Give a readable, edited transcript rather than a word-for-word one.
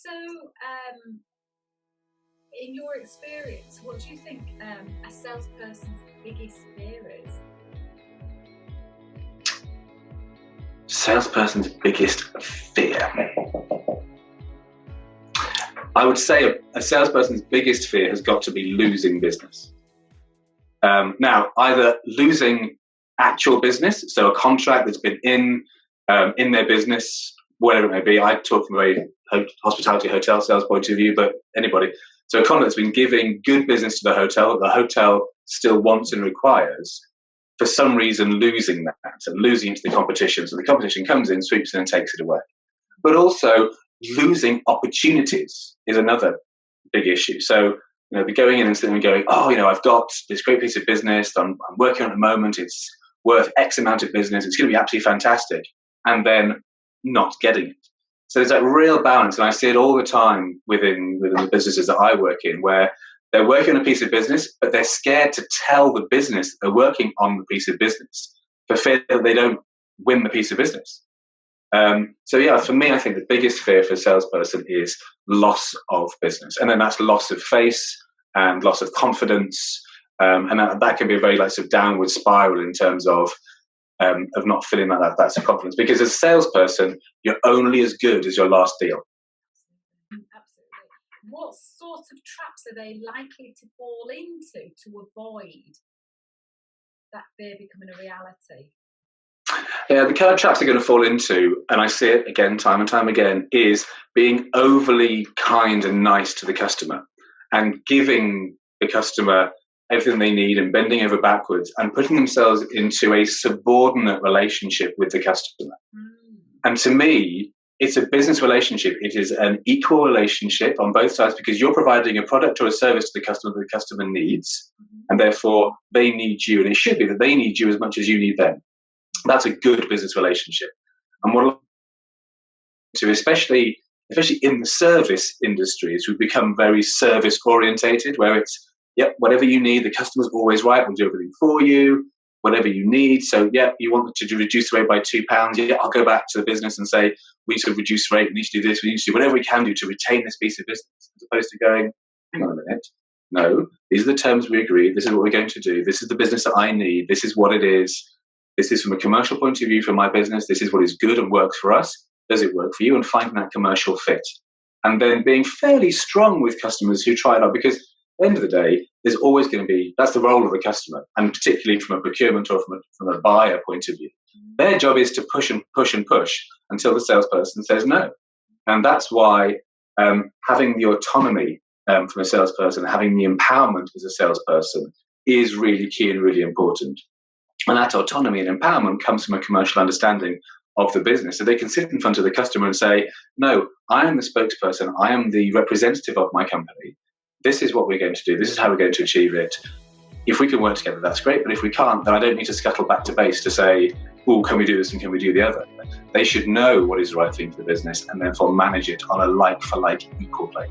So, in your experience, what do you think a salesperson's biggest fear is? Salesperson's biggest fear. I would say a salesperson's biggest fear has got to be losing business. Now, either losing actual business, so a contract that's been in their business, whatever it may be. I talk from a very hospitality hotel sales point of view, but anybody. So a contract that's been giving good business to the hotel still wants and requires, for some reason losing that and losing it to the competition. So the competition comes in, sweeps in and takes it away. But also losing opportunities is another big issue. So, they're going in and sitting and going, I've got this great piece of business I'm working on at the moment. It's worth X amount of business. It's going to be absolutely fantastic. And then not getting it. So there's that real balance. And I see it all the time within the businesses that I work in, where they're working on a piece of business, but they're scared to tell the business that they're working on the piece of business for fear that they don't win the piece of business. For me, I think the biggest fear for a salesperson is loss of business. And then that's loss of face and loss of confidence. And that can be a very downward spiral in terms of not feeling that's a confidence. Because as a salesperson, you're only as good as your last deal. Absolutely. What sort of traps are they likely to fall into to avoid that fear becoming a reality? Yeah, the kind of traps they're going to fall into, and I see it again, time and time again, is being overly kind and nice to the customer and giving the customer everything they need and bending over backwards and putting themselves into a subordinate relationship with the customer. And to me, it's a business relationship. It is an equal relationship on both sides because you're providing a product or a service to the customer that the customer needs, and therefore they need you, and it should be that they need you as much as you need them. That's a good business relationship. And what to especially in the service industries, we've become very service orientated, where it's, whatever you need, the customer's always right, we'll do everything for you, whatever you need. So, you want to reduce the rate by £2. I'll go back to the business and say, we need to reduce the rate, we need to do this, we need to do whatever we can do to retain this piece of business, as opposed to going, hang on a minute, no, these are the terms we agreed, this is what we're going to do, this is the business that I need, this is what it is. This is from a commercial point of view for my business. This is what is good and works for us. Does it work for you? And finding that commercial fit. And then being fairly strong with customers who try it out, because at the end of the day, there's always going to be, that's the role of the customer. And particularly from a procurement or from a buyer point of view, their job is to push and push and push until the salesperson says no. And that's why having the autonomy from a salesperson, having the empowerment as a salesperson is really key and really important. And that autonomy and empowerment comes from a commercial understanding of the business. So they can sit in front of the customer and say, no, I am the spokesperson. I am the representative of my company. This is what we're going to do. This is how we're going to achieve it. If we can work together, that's great. But if we can't, then I don't need to scuttle back to base to say, can we do this and can we do the other? They should know what is the right thing for the business and therefore manage it on a like-for-like equal plane.